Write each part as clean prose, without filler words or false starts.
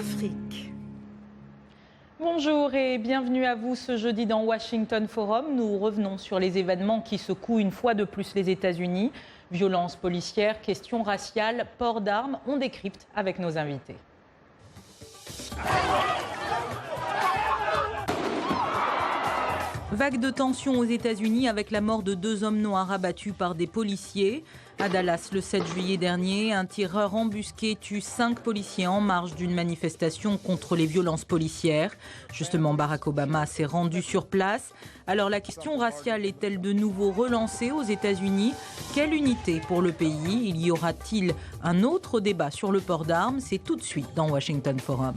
Afrique. Bonjour et bienvenue à vous ce jeudi dans Washington Forum. Nous revenons sur les événements qui secouent une fois de plus les États-Unis. Violences policières, questions raciales, port d'armes, on décrypte avec nos invités. Vague de tension aux États-Unis avec la mort de 2 hommes noirs abattus par des policiers. À Dallas, le 7 juillet dernier, un tireur embusqué tue 5 policiers en marge d'une manifestation contre les violences policières. Justement, Barack Obama s'est rendu sur place. Alors la question raciale est-elle de nouveau relancée aux États-Unis? Quelle unité pour le pays? Il y aura-t-il un autre débat sur le port d'armes? C'est tout de suite dans Washington Forum.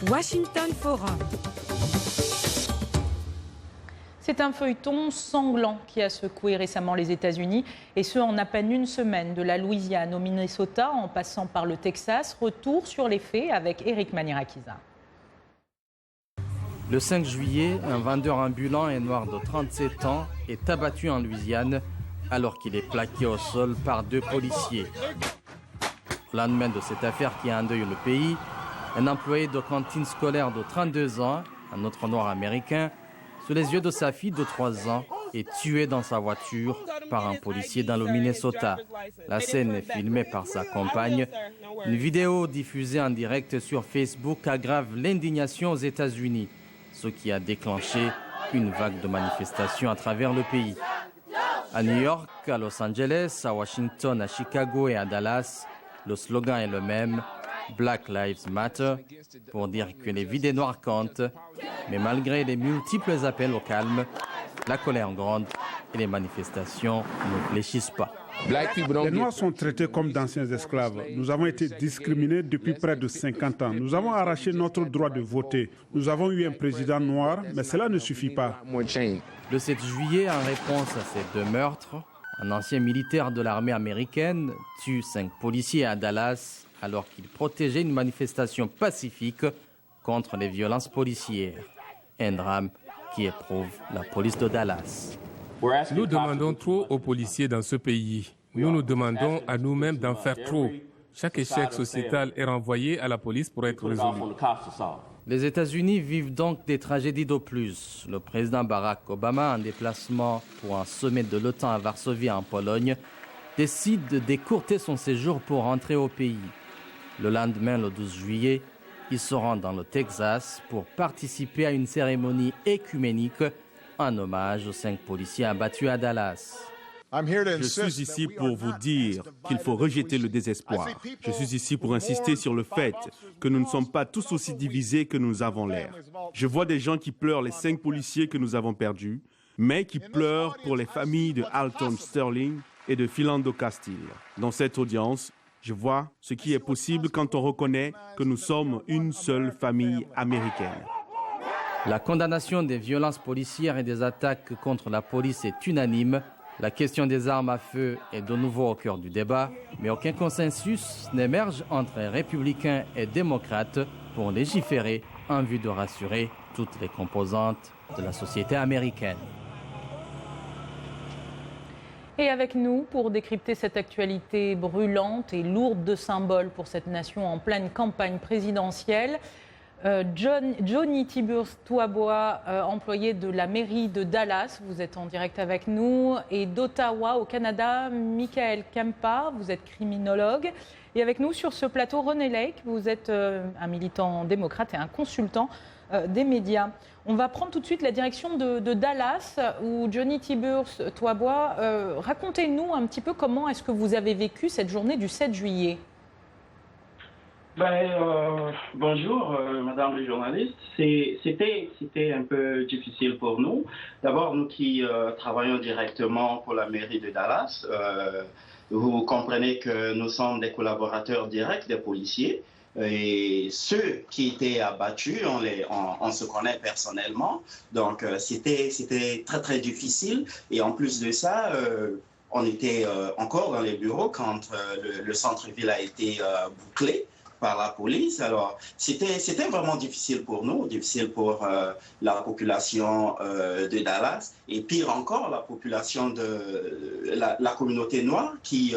Washington Forum. C'est un feuilleton sanglant qui a secoué récemment les États-Unis, et ce en à peine une semaine, de la Louisiane au Minnesota en passant par le Texas. Retour sur les faits avec Eric Manirakiza. Le 5 juillet, un vendeur ambulant et noir de 37 ans est abattu en Louisiane alors qu'il est plaqué au sol par 2 policiers. Au lendemain de cette affaire qui endeuille le pays, un employé de cantine scolaire de 32 ans, un autre noir américain, sous les yeux de sa fille de 3 ans, est tué dans sa voiture par un policier dans le Minnesota. La scène est filmée par sa compagne. Une vidéo diffusée en direct sur Facebook aggrave l'indignation aux États-Unis, ce qui a déclenché une vague de manifestations à travers le pays. À New York, à Los Angeles, à Washington, à Chicago et à Dallas, le slogan est le même: Black Lives Matter, pour dire que les vies des Noirs comptent. Mais malgré les multiples appels au calme, la colère gronde et les manifestations ne fléchissent pas. Les Noirs sont traités comme d'anciens esclaves. Nous avons été discriminés depuis près de 50 ans. Nous avons arraché notre droit de voter. Nous avons eu un président noir, mais cela ne suffit pas. Le 7 juillet, en réponse à ces 2 meurtres, un ancien militaire de l'armée américaine tue 5 policiers à Dallas alors qu'il protégeait une manifestation pacifique contre les violences policières. Un drame qui éprouve la police de Dallas. Nous demandons trop aux policiers dans ce pays. Nous nous demandons à nous-mêmes d'en faire trop. Chaque échec sociétal est renvoyé à la police pour être résolu. Les États-Unis vivent donc des tragédies de plus. Le président Barack Obama, en déplacement pour un sommet de l'OTAN à Varsovie en Pologne, décide d'écourter son séjour pour rentrer au pays. Le lendemain, le 12 juillet, il se rend dans le Texas pour participer à une cérémonie écuménique en hommage aux 5 policiers abattus à Dallas. Je suis ici pour vous dire qu'il faut rejeter le désespoir. Je suis ici pour insister sur le fait que nous ne sommes pas tous aussi divisés que nous avons l'air. Je vois des gens qui pleurent les 5 policiers que nous avons perdus, mais qui pleurent pour les familles de Alton Sterling et de Philando Castile. Dans cette audience, je vois ce qui est possible quand on reconnaît que nous sommes une seule famille américaine. La condamnation des violences policières et des attaques contre la police est unanime. La question des armes à feu est de nouveau au cœur du débat, mais aucun consensus n'émerge entre républicains et démocrates pour légiférer en vue de rassurer toutes les composantes de la société américaine. Et avec nous, pour décrypter cette actualité brûlante et lourde de symboles pour cette nation en pleine campagne présidentielle, Johnny Tiburce Touaboua, employé de la mairie de Dallas, vous êtes en direct avec nous, et d'Ottawa au Canada, Michael Kempa, vous êtes criminologue. Et avec nous sur ce plateau, René Lake, vous êtes un militant démocrate et un consultant des médias. On va prendre tout de suite la direction de Dallas, où Johnny Tiburce Touaboua, racontez-nous un petit peu comment est-ce que vous avez vécu cette journée du 7 juillet. Bonjour, madame la journaliste. C'était un peu difficile pour nous. D'abord, nous qui travaillons directement pour la mairie de Dallas, vous comprenez que nous sommes des collaborateurs directs des policiers. Et ceux qui étaient abattus, on se connaît personnellement. Donc, c'était très, très difficile. Et en plus de ça, on était encore dans les bureaux quand le centre-ville a été bouclé par la police. Alors, c'était vraiment difficile pour nous, difficile pour la population de Dallas, et pire encore, la population de la communauté noire qui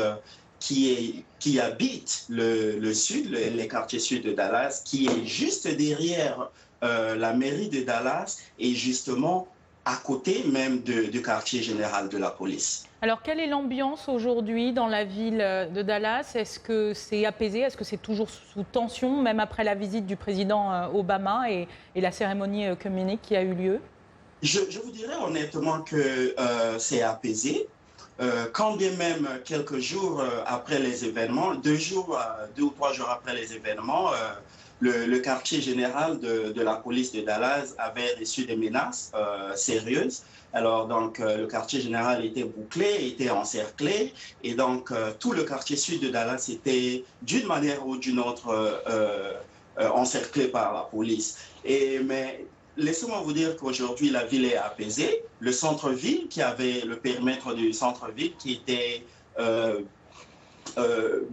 habite le sud, les quartiers sud de Dallas, qui est juste derrière la mairie de Dallas et justement à côté même du quartier général de la police. Alors, quelle est l'ambiance aujourd'hui dans la ville de Dallas? Est-ce que c'est apaisé? Est-ce que c'est toujours sous tension, même après la visite du président Obama et la cérémonie œcuménique qui a eu lieu? Je vous dirais honnêtement que c'est apaisé. Quand bien même quelques jours après les événements, 2 ou 3 jours après les événements, le quartier général de la police de Dallas avait reçu des menaces sérieuses. Alors donc le quartier général était bouclé, était encerclé, et donc tout le quartier sud de Dallas était d'une manière ou d'une autre encerclé par la police. Mais laissez-moi vous dire qu'aujourd'hui, la ville est apaisée. Le centre-ville, qui avait le périmètre du centre-ville qui était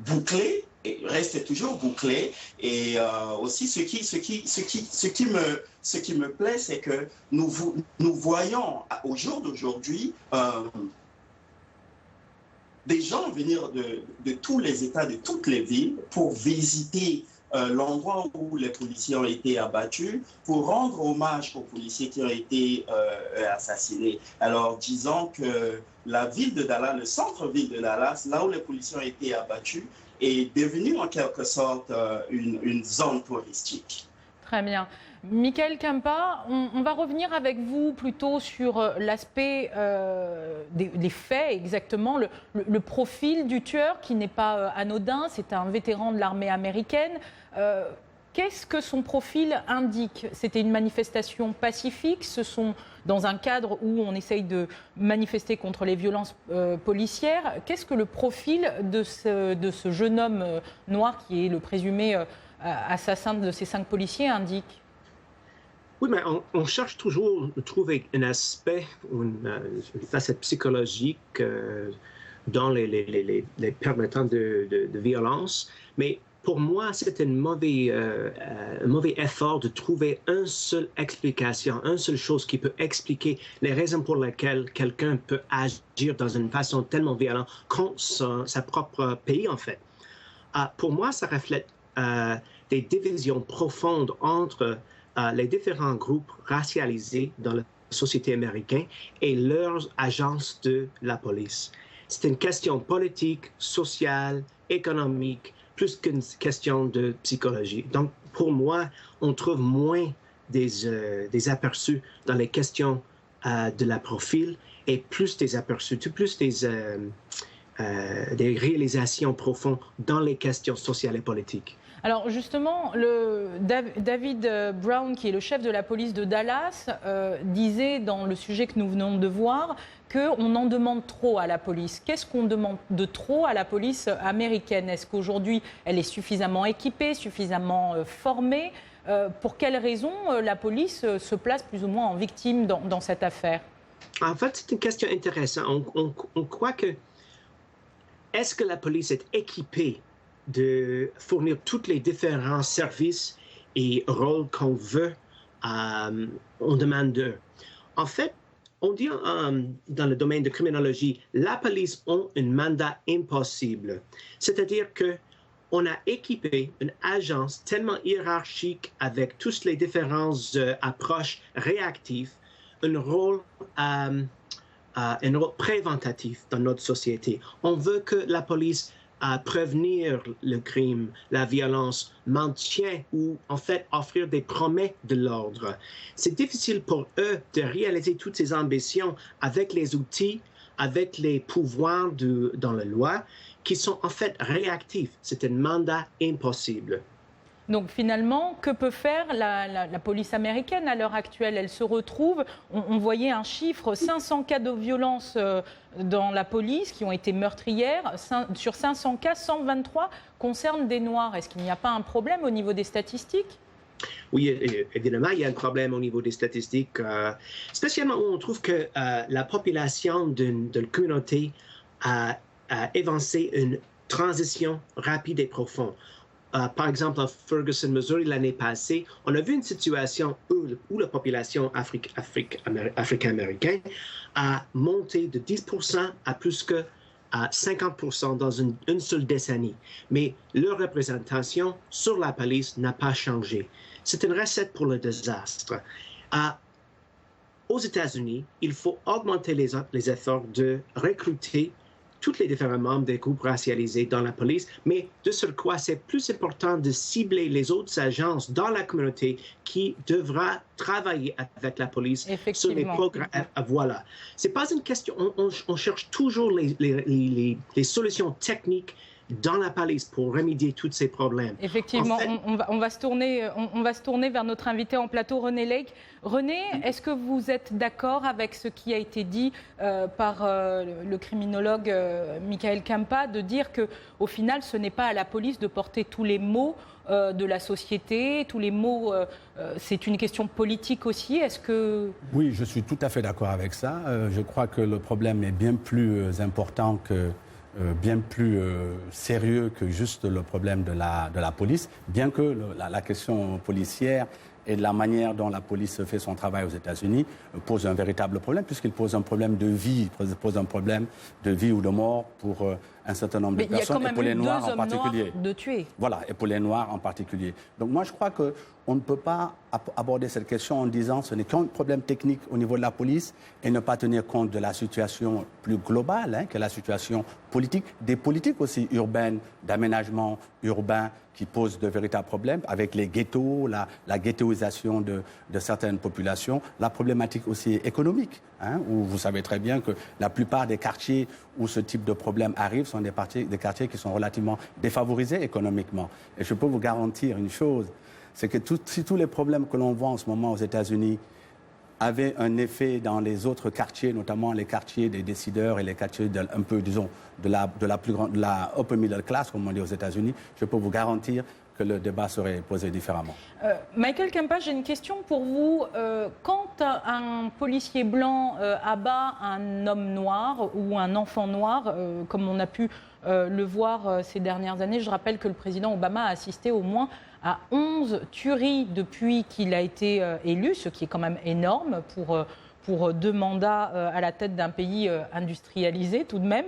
bouclé, et reste toujours bouclé. Et aussi, ce qui me plaît, c'est que nous voyons au jour d'aujourd'hui des gens venir de tous les États, de toutes les villes pour visiter l'endroit où les policiers ont été abattus, pour rendre hommage aux policiers qui ont été assassinés. Alors, disons que la ville de Dallas, le centre-ville de Dallas, là où les policiers ont été abattus, est devenu en quelque sorte une zone touristique. Très bien. Michael Kempa, on va revenir avec vous plutôt sur l'aspect des faits, exactement, le profil du tueur qui n'est pas anodin, c'est un vétéran de l'armée américaine. Qu'est-ce que son profil indique? C'était une manifestation pacifique, ce sont dans un cadre où on essaye de manifester contre les violences policières. Qu'est-ce que le profil de ce jeune homme noir qui est le présumé assassin de ces 5 policiers indique? Oui, mais on cherche toujours à trouver un aspect, une facette psychologique dans les permettants de violence. Mais pour moi, c'est un mauvais effort de trouver une seule explication, une seule chose qui peut expliquer les raisons pour lesquelles quelqu'un peut agir dans une façon tellement violente contre sa propre pays, en fait. Pour moi, ça reflète des divisions profondes entre les différents groupes racialisés dans la société américaine et leurs agences de la police. C'est une question politique, sociale, économique, plus qu'une question de psychologie. Donc, pour moi, on trouve moins des aperçus dans les questions de la profil et plus des aperçus, plus des réalisations profondes dans les questions sociales et politiques. Alors justement, David Brown, qui est le chef de la police de Dallas, disait dans le sujet que nous venons de voir qu'on en demande trop à la police. Qu'est-ce qu'on demande de trop à la police américaine? Est-ce qu'aujourd'hui, elle est suffisamment équipée, suffisamment formée? Pour quelles raisons la police se place plus ou moins en victime dans cette affaire? En fait, c'est une question intéressante. On croit que est-ce que la police est équipée de fournir tous les différents services et rôles qu'on veut, on demande d'eux. En fait, on dit dans le domaine de criminologie, la police a un mandat impossible. C'est-à-dire qu'on a équipé une agence tellement hiérarchique avec toutes les différentes approches réactives, un rôle préventatif dans notre société. On veut que la police prévenir le crime, la violence, maintien ou en fait offrir des promesses de l'ordre. C'est difficile pour eux de réaliser toutes ces ambitions avec les outils, avec les pouvoirs dans la loi qui sont en fait réactifs. C'est un mandat impossible. Donc finalement, que peut faire la police américaine à l'heure actuelle? Elle se retrouve, on voyait un chiffre, 500 cas de violence dans la police qui ont été meurtrières. Sur 500 cas, 123 concernent des Noirs. Est-ce qu'il n'y a pas un problème au niveau des statistiques? Oui, évidemment, il y a un problème au niveau des statistiques, spécialement où on trouve que la population d'une communauté a évancé une transition rapide et profonde. Par exemple, en Ferguson, Missouri, l'année passée, on a vu une situation où la population africaine-américaine a monté de 10% à plus que à 50% dans une seule décennie. Mais leur représentation sur la police n'a pas changé. C'est une recette pour le désastre. Aux États-Unis, il faut augmenter les efforts de recruter tous les différents membres des groupes racialisés dans la police, mais de surcroît, c'est plus important de cibler les autres agences dans la communauté qui devra travailler avec la police sur les programmes. Voilà. C'est pas une question. On cherche toujours les solutions techniques dans la police pour remédier tous ces problèmes. Effectivement, en fait, on va se tourner vers notre invité en plateau, René Lake. René, est-ce que vous êtes d'accord avec ce qui a été dit par le criminologue Michael Campa, de dire qu'au final, ce n'est pas à la police de porter tous les maux de la société, tous les maux, c'est une question politique aussi. Est-ce que... Oui, je suis tout à fait d'accord avec ça. Je crois que le problème est bien plus important que... bien plus sérieux que juste le problème de la police, bien que la question policière et de la manière dont la police fait son travail aux États-Unis pose un véritable problème, puisqu'il pose un problème de vie, pose un problème de vie ou de mort pour un certain nombre de personnes, et pour les Noirs en particulier. De tuer. Voilà, et pour les Noirs en particulier. Donc moi, je crois qu'on ne peut pas aborder cette question en disant que ce n'est qu'un problème technique au niveau de la police et ne pas tenir compte de la situation plus globale, que la situation politique, des politiques aussi urbaines, d'aménagement urbain qui posent de véritables problèmes, avec les ghettos, la ghettoisation de certaines populations, la problématique aussi économique, où vous savez très bien que la plupart des quartiers où ce type de problème arrive sont des quartiers qui sont relativement défavorisés économiquement. Et je peux vous garantir une chose, c'est que si tous les problèmes que l'on voit en ce moment aux États-Unis avaient un effet dans les autres quartiers, notamment les quartiers des décideurs et les quartiers un peu, disons, de la plus grande, de la upper middle class, comme on dit aux États-Unis, je peux vous garantir que le débat serait posé différemment. Michael Campa, j'ai une question pour vous. Quand un policier blanc abat un homme noir ou un enfant noir, comme on a pu le voir ces dernières années, je rappelle que le président Obama a assisté au moins à 11 tueries depuis qu'il a été élu, ce qui est quand même énorme pour 2 mandats à la tête d'un pays industrialisé tout de même.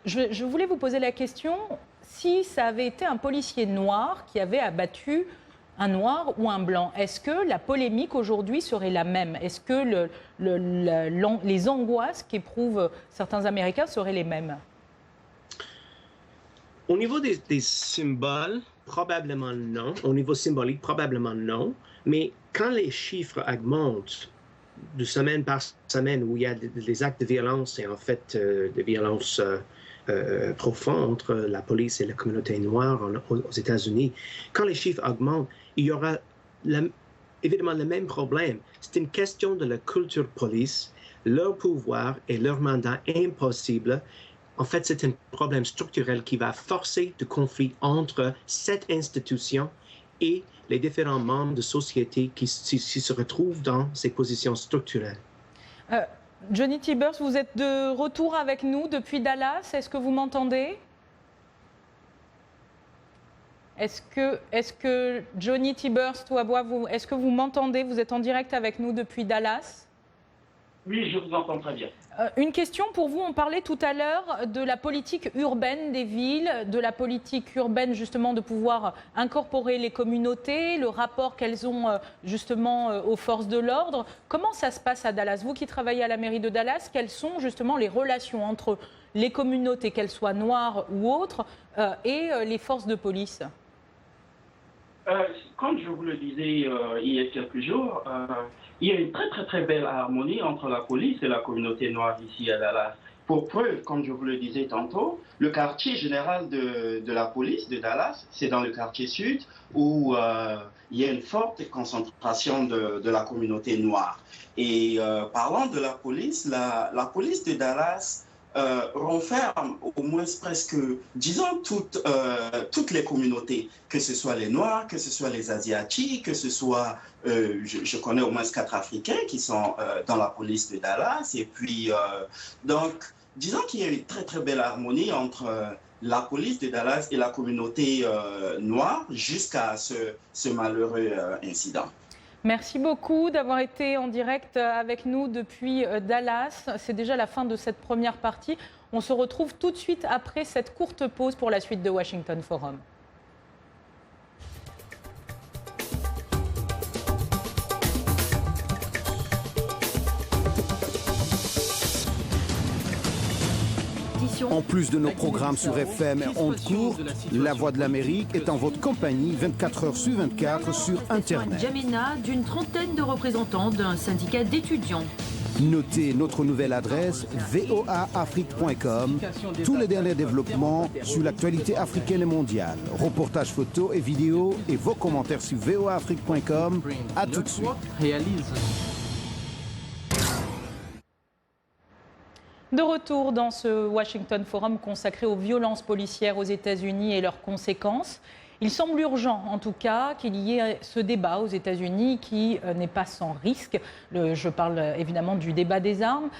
Je voulais vous poser la question, si ça avait été un policier noir qui avait abattu un noir ou un blanc, est-ce que la polémique aujourd'hui serait la même? Est-ce que les angoisses qu'éprouvent certains Américains seraient les mêmes? Au niveau des symboles, probablement non. Au niveau symbolique, probablement non. Mais quand les chiffres augmentent de semaine par semaine, où il y a des actes de violence et en fait des violences profondes entre la police et la communauté noire aux États-Unis, quand les chiffres augmentent, il y aura évidemment le même problème. C'est une question de la culture police, leur pouvoir et leur mandat impossible. En fait, c'est un problème structurel qui va forcer de conflits entre cette institution et les différents membres de société qui se retrouvent dans ces positions structurelles. Johnny Tibbers, vous êtes de retour avec nous depuis Dallas. Est-ce que vous m'entendez? Est-ce que Johnny Tibbers, Touaboua, est-ce que vous m'entendez? Vous êtes en direct avec nous depuis Dallas? Oui, je vous entends très bien. Une question pour vous. On parlait tout à l'heure de la politique urbaine des villes, de la politique urbaine justement de pouvoir incorporer les communautés, le rapport qu'elles ont justement aux forces de l'ordre. Comment ça se passe à Dallas? Vous qui travaillez à la mairie de Dallas, quelles sont justement les relations entre les communautés, qu'elles soient noires ou autres, et les forces de police? Comme je vous le disais il y a quelques jours, il y a une très belle harmonie entre la police et la communauté noire ici à Dallas. Pour preuve, comme je vous le disais tantôt, le quartier général de la police de Dallas, c'est dans le quartier sud où il y a une forte concentration de la communauté noire. Et parlant de la police de Dallas renferme au moins presque, disons, toutes les communautés, que ce soit les Noirs, que ce soit les Asiatiques, que ce soit, je connais au moins 4 Africains qui sont dans la police de Dallas. Et puis, donc, disons qu'il y a une très très belle harmonie entre la police de Dallas et la communauté noire jusqu'à ce malheureux incident. Merci beaucoup d'avoir été en direct avec nous depuis Dallas. C'est déjà la fin de cette première partie. On se retrouve tout de suite après cette courte pause pour la suite de Washington Forum. En plus de nos programmes sur FM et ondes courtes, La Voix de l'Amérique est en votre compagnie 24 heures sur 24 sur Internet. N'Djamena, d'une trentaine de représentants d'un syndicat d'étudiants. Notez notre nouvelle adresse voaafrique.com. Tous les derniers développements sur l'actualité africaine et mondiale. Reportages photos et vidéos et vos commentaires sur voaafrique.com. À tout de suite. De retour dans ce Washington Forum consacré aux violences policières aux États-Unis et leurs conséquences. Il semble urgent, en tout cas, qu'il y ait ce débat aux États-Unis qui n'est pas sans risque. Je parle évidemment du débat des armes.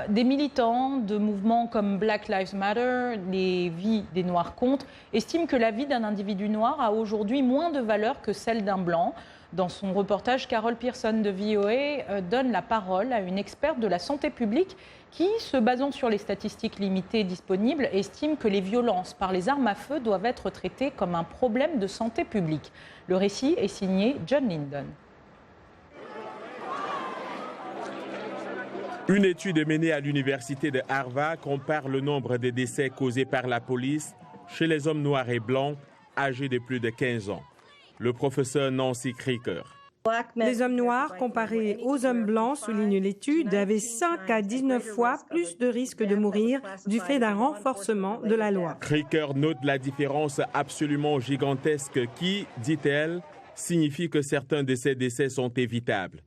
Des militants de mouvements comme Black Lives Matter, les vies des Noirs comptent, estiment que la vie d'un individu noir a aujourd'hui moins de valeur que celle d'un blanc. Dans son reportage, Carol Pearson de VOA donne la parole à une experte de la santé publique qui, se basant sur les statistiques limitées disponibles, estime que les violences par les armes à feu doivent être traitées comme un problème de santé publique. Le récit est signé John Linden. Une étude menée à l'université de Harvard compare le nombre de décès causés par la police chez les hommes noirs et blancs âgés de plus de 15 ans. Le professeur Nancy Krieger. Les hommes noirs, comparés aux hommes blancs, souligne l'étude, avaient 5 à 19 fois plus de risques de mourir du fait d'un renforcement de la loi. Krieger note la différence absolument gigantesque qui, dit-elle, signifie que certains de ces décès sont évitables.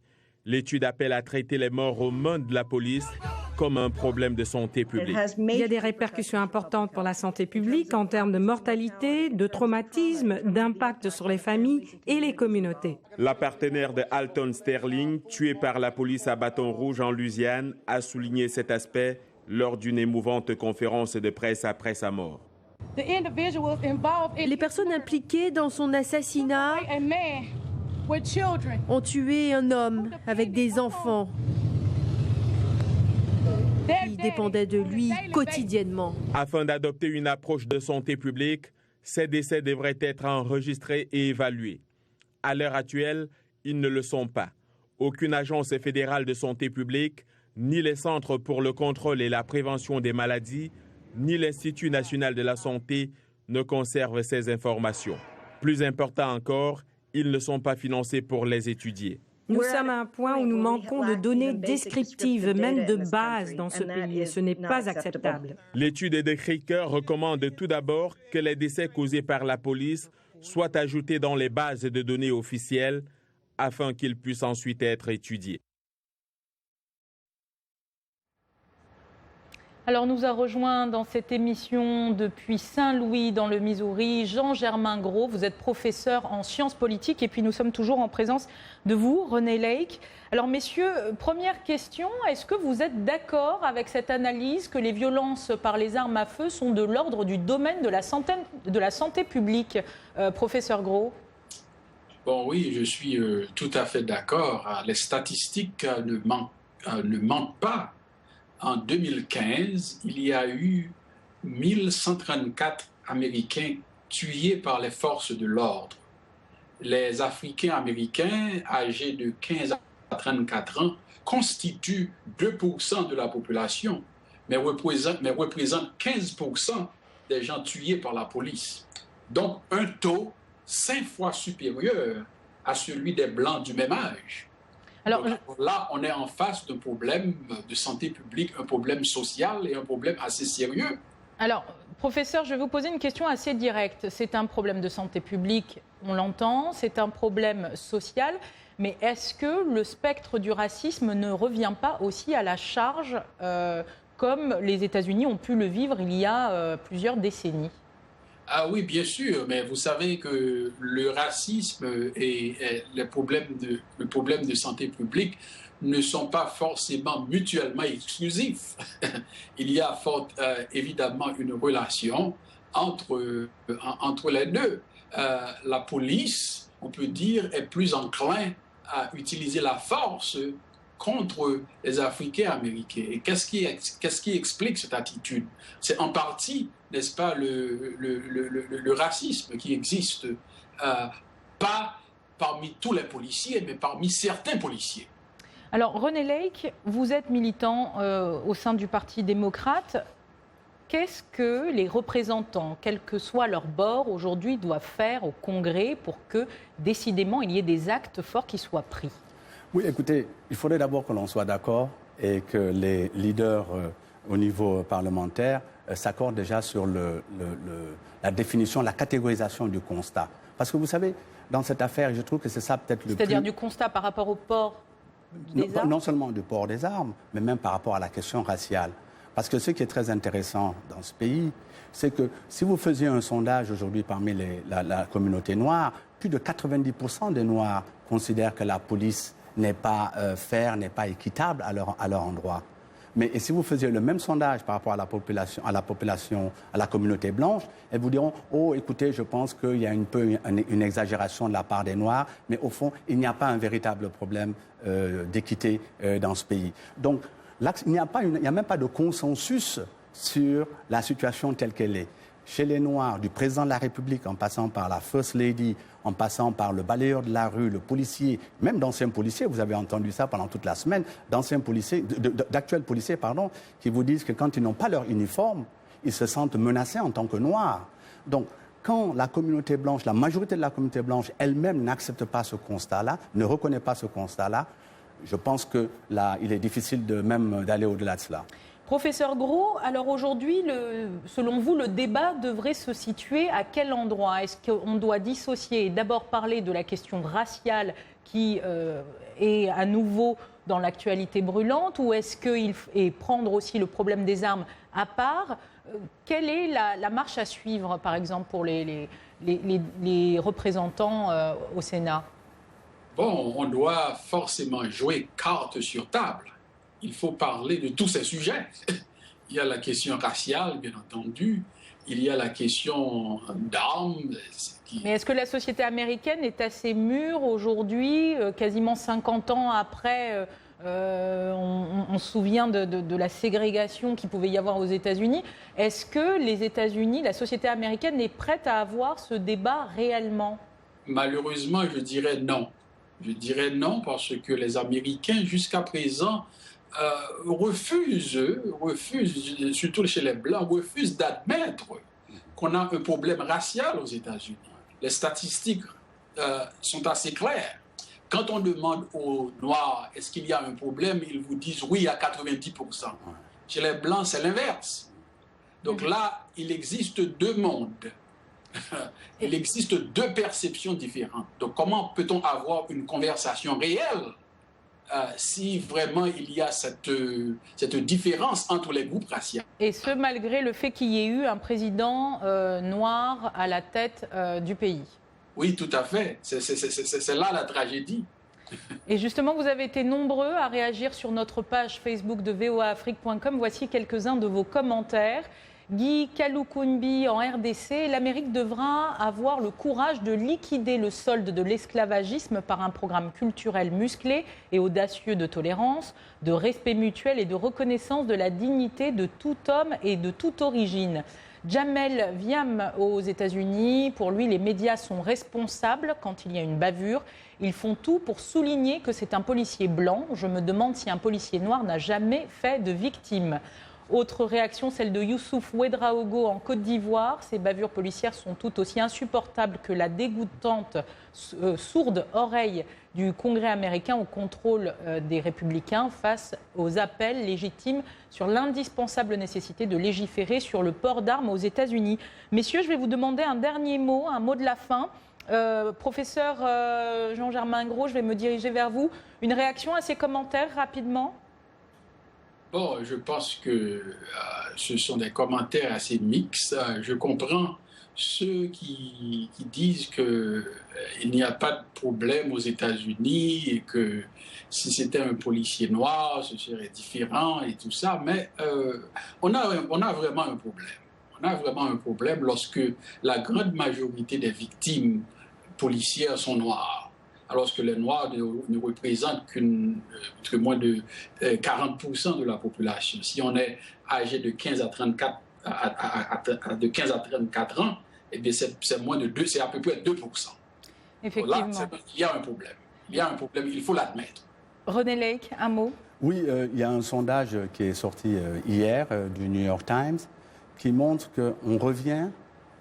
L'étude appelle à traiter les morts aux mains de la police comme un problème de santé publique. Il y a des répercussions importantes pour la santé publique en termes de mortalité, de traumatisme, d'impact sur les familles et les communautés. La partenaire de Alton Sterling, tuée par la police à Bâton Rouge en Louisiane, a souligné cet aspect lors d'une émouvante conférence de presse après sa mort. Les personnes impliquées dans son assassinat ont tué un homme avec des enfants. Il dépendait de lui quotidiennement. Afin d'adopter une approche de santé publique, ces décès devraient être enregistrés et évalués. À l'heure actuelle, ils ne le sont pas. Aucune agence fédérale de santé publique, ni les Centres pour le contrôle et la prévention des maladies, ni l'Institut national de la santé ne conservent ces informations. Plus important encore, ils ne sont pas financés pour les étudier. Nous sommes à un point où nous manquons de données descriptives, même de base dans ce pays, et ce n'est pas acceptable. L'étude de Krieger recommande tout d'abord que les décès causés par la police soient ajoutés dans les bases de données officielles afin qu'ils puissent ensuite être étudiés. Alors nous a rejoint dans cette émission depuis Saint-Louis dans le Missouri, Jean-Germain Gros. Vous êtes professeur en sciences politiques et puis nous sommes toujours en présence de vous, René Lake. Alors messieurs, première question, est-ce que vous êtes d'accord avec cette analyse que les violences par les armes à feu sont de l'ordre du domaine de la santé publique, professeur Gros? Bon oui, je suis tout à fait d'accord. Les statistiques ne mentent pas. En 2015, il y a eu 1134 Américains tués par les forces de l'ordre. Les Africains américains âgés de 15 à 34 ans constituent 2% de la population, mais représentent 15% des gens tués par la police. Donc un taux 5 fois supérieur à celui des Blancs du même âge. Alors, là, on est en face d'un problème de santé publique, un problème social et un problème assez sérieux. Alors, professeur, je vais vous poser une question assez directe. C'est un problème de santé publique, on l'entend, c'est un problème social, mais est-ce que le spectre du racisme ne revient pas aussi à la charge, comme les États-Unis ont pu le vivre il y a plusieurs décennies? Ah oui, bien sûr, mais vous savez que le racisme et le problème de santé publique ne sont pas forcément mutuellement exclusifs. Il y a évidemment une relation entre les deux. La police, on peut dire, est plus enclin à utiliser la force contre les Africains américains. Et qu'est-ce qui explique cette attitude? C'est en partie, n'est-ce pas, le racisme qui existe, pas parmi tous les policiers, mais parmi certains policiers. Alors, René Lake, vous êtes militant au sein du Parti démocrate. Qu'est-ce que les représentants, quel que soit leur bord, aujourd'hui doivent faire au Congrès pour que, décidément, il y ait des actes forts qui soient pris? Oui, écoutez, il faudrait d'abord que l'on soit d'accord et que les leaders au niveau parlementaire s'accordent déjà sur la définition, la catégorisation du constat. Parce que vous savez, dans cette affaire, je trouve que c'est ça peut-être le plus... C'est-à-dire du constat par rapport au port des armes? Non seulement du port des armes, mais même par rapport à la question raciale. Parce que ce qui est très intéressant dans ce pays, c'est que si vous faisiez un sondage aujourd'hui parmi la communauté noire, plus de 90% des Noirs considèrent que la police n'est pas fair, n'est pas équitable à leur endroit. Mais et si vous faisiez le même sondage par rapport à la communauté blanche, elles vous diront « Oh, écoutez, je pense qu'il y a une exagération de la part des Noirs, mais au fond, il n'y a pas un véritable problème d'équité dans ce pays. » Donc, là, il n'y a même pas de consensus sur la situation telle qu'elle est. Chez les Noirs, du président de la République, en passant par la First Lady, en passant par le balayeur de la rue, le policier, même d'anciens policiers, vous avez entendu ça pendant toute la semaine, d'actuels policiers, qui vous disent que quand ils n'ont pas leur uniforme, ils se sentent menacés en tant que Noirs. Donc, quand la communauté blanche, la majorité de la communauté blanche elle-même n'accepte pas ce constat-là, ne reconnaît pas ce constat-là, je pense que là, il est difficile même d'aller au-delà de cela. Professeur Gros, alors aujourd'hui, selon vous, le débat devrait se situer à quel endroit? Est-ce qu'on doit dissocier et d'abord parler de la question raciale qui est à nouveau dans l'actualité brûlante, ou est-ce qu'il faut prendre aussi le problème des armes à part? Quelle est la marche à suivre, par exemple, pour les représentants au Sénat? Bon, on doit forcément jouer carte sur table. Il faut parler de tous ces sujets. Il y a la question raciale, bien entendu. Il y a la question d'armes. Mais est-ce que la société américaine est assez mûre aujourd'hui, quasiment 50 ans après on se souvient de la ségrégation qu'il pouvait y avoir aux États-Unis. Est-ce que les États-Unis, la société américaine est prête à avoir ce débat réellement? Malheureusement, je dirais non. Je dirais non parce que les Américains, jusqu'à présent, refusent, surtout chez les Blancs, refusent d'admettre qu'on a un problème racial aux États-Unis. Les statistiques sont assez claires. Quand on demande aux Noirs, est-ce qu'il y a un problème, ils vous disent oui à 90%. Chez les Blancs, c'est l'inverse. Donc là, il existe deux mondes. Il existe deux perceptions différentes. Donc comment peut-on avoir une conversation réelle si vraiment il y a cette différence entre les groupes raciaux? Et ce, malgré le fait qu'il y ait eu un président noir à la tête du pays. Oui, tout à fait. C'est là la tragédie. Et justement, vous avez été nombreux à réagir sur notre page Facebook de voaafrique.com. Voici quelques-uns de vos commentaires. Guy Kaloukounbi en RDC, l'Amérique devra avoir le courage de liquider le solde de l'esclavagisme par un programme culturel musclé et audacieux de tolérance, de respect mutuel et de reconnaissance de la dignité de tout homme et de toute origine. Jamel Viam aux États-Unis, pour lui, les médias sont responsables quand il y a une bavure. Ils font tout pour souligner que c'est un policier blanc. Je me demande si un policier noir n'a jamais fait de victime. Autre réaction, celle de Youssouf Ouedraogo en Côte d'Ivoire. Ces bavures policières sont tout aussi insupportables que la dégoûtante sourde oreille du Congrès américain au contrôle des républicains face aux appels légitimes sur l'indispensable nécessité de légiférer sur le port d'armes aux États-Unis. Messieurs, je vais vous demander un dernier mot, un mot de la fin. Professeur Jean-Germain Gros, je vais me diriger vers vous. Une réaction à ces commentaires rapidement? Bon, je pense que ce sont des commentaires assez mixtes. Je comprends ceux qui disent qu'il n'y a pas de problème aux États-Unis et que si c'était un policier noir, ce serait différent et tout ça, mais on a vraiment un problème. On a vraiment un problème lorsque la grande majorité des victimes policières sont noires, alors que les Noirs ne représentent que moins de 40% de la population. Si on est âgé de 15 à 34 ans, eh bien c'est moins de 2, c'est à peu près 2%. Effectivement. Là, il y a un problème. Il y a un problème, il faut l'admettre. René Lake, un mot? Oui, il y a un sondage qui est sorti hier du New York Times qui montre qu'on revient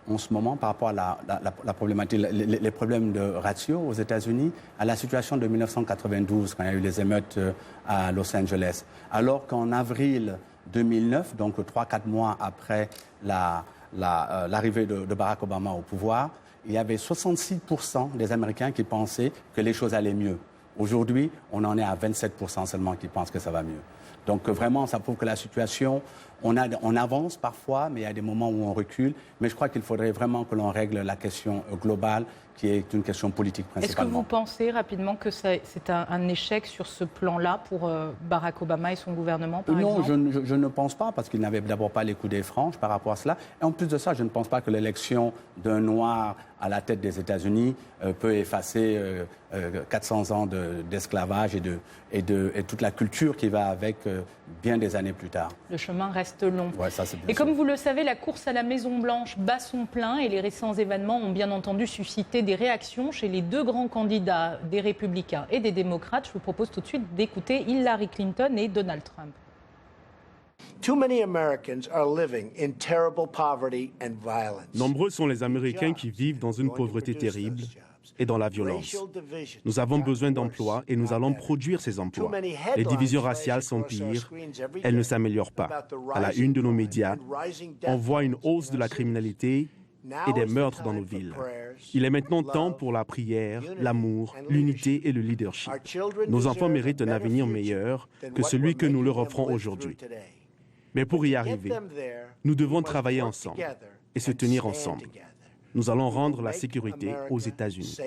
en ce moment par rapport à la problématique, les problèmes de ratio aux États-Unis, à la situation de 1992, quand il y a eu les émeutes à Los Angeles. Alors qu'en avril 2009, donc 3-4 mois après l'arrivée de Barack Obama au pouvoir, il y avait 66% des Américains qui pensaient que les choses allaient mieux. Aujourd'hui, on en est à 27% seulement qui pensent que ça va mieux. Donc vraiment, ça prouve que la situation, on avance parfois, mais il y a des moments où on recule. Mais je crois qu'il faudrait vraiment que l'on règle la question globale, qui est une question politique principalement. Est-ce que vous pensez rapidement que c'est un échec sur ce plan-là pour Barack Obama et son gouvernement, par exemple? Non, je ne pense pas, parce qu'il n'avait d'abord pas les coups des franges par rapport à cela. Et en plus de ça, je ne pense pas que l'élection d'un Noir à la tête des États-Unis peut effacer 400 ans d'esclavage et toute la culture qui va avec bien des années plus tard. Le chemin reste long. Ouais, ça, c'est bien et sûr. comme vous le savez, la course à la Maison-Blanche bat son plein et les récents événements ont bien entendu suscité des réactions chez les deux grands candidats, des Républicains et des démocrates. Je vous propose tout de suite d'écouter Hillary Clinton et Donald Trump. Nombreux sont les Américains qui vivent dans une pauvreté terrible et dans la violence. Nous avons besoin d'emplois et nous allons produire ces emplois. Les divisions raciales sont pires, elles ne s'améliorent pas. À la une de nos médias, on voit une hausse de la criminalité et des meurtres dans nos villes. Il est maintenant temps pour la prière, l'amour, l'unité et le leadership. Nos enfants méritent un avenir meilleur que celui que nous leur offrons aujourd'hui. Mais pour y arriver, nous devons travailler ensemble et se tenir ensemble. Nous allons rendre la sécurité aux États-Unis.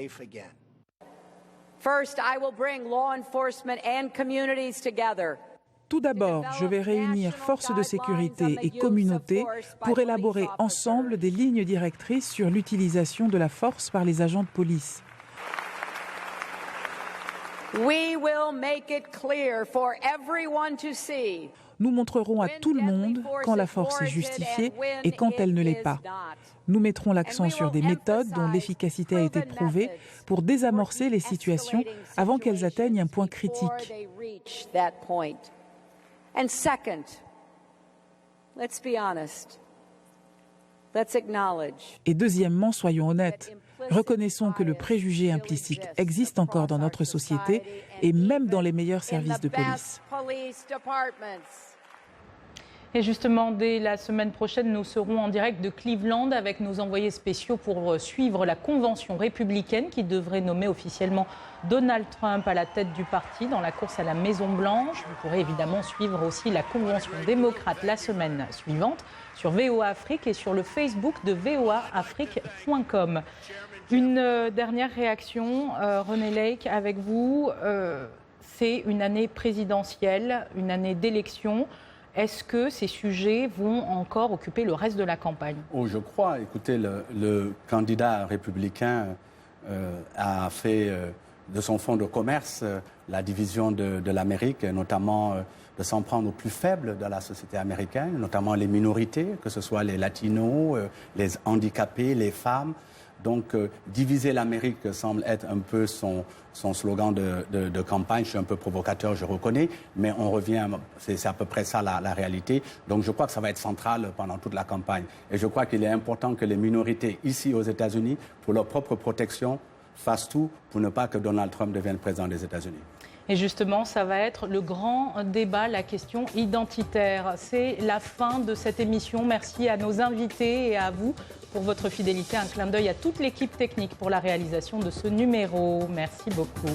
Tout d'abord, je vais réunir forces de sécurité et communautés pour élaborer ensemble des lignes directrices sur l'utilisation de la force par les agents de police. Nous montrerons à tout le monde quand la force est justifiée et quand elle ne l'est pas. Nous mettrons l'accent sur des méthodes dont l'efficacité a été prouvée pour désamorcer les situations avant qu'elles atteignent un point critique. Et deuxièmement, soyons honnêtes. Reconnaissons que le préjugé implicite existe encore dans notre société et même dans les meilleurs services de police. Et justement, dès la semaine prochaine, nous serons en direct de Cleveland avec nos envoyés spéciaux pour suivre la convention républicaine qui devrait nommer officiellement Donald Trump à la tête du parti dans la course à la Maison-Blanche. Vous pourrez évidemment suivre aussi la convention démocrate la semaine suivante sur VOA Afrique et sur le Facebook de voaafrique.com. Une dernière réaction, René Lake, avec vous. C'est une année présidentielle, une année d'élection. Est-ce que ces sujets vont encore occuper le reste de la campagne? Oh, je crois. Écoutez, le candidat républicain a fait de son fonds de commerce la division de l'Amérique, notamment de s'en prendre aux plus faibles de la société américaine, notamment les minorités, que ce soit les latinos, les handicapés, les femmes. Donc, diviser l'Amérique semble être un peu son slogan de campagne. Je suis un peu provocateur, je reconnais, mais on revient, c'est à peu près ça la réalité. Donc, je crois que ça va être central pendant toute la campagne. Et je crois qu'il est important que les minorités ici aux États-Unis, pour leur propre protection, fassent tout pour ne pas que Donald Trump devienne président des États-Unis. Et justement, ça va être le grand débat, la question identitaire. C'est la fin de cette émission. Merci à nos invités et à vous pour votre fidélité. Un clin d'œil à toute l'équipe technique pour la réalisation de ce numéro. Merci beaucoup.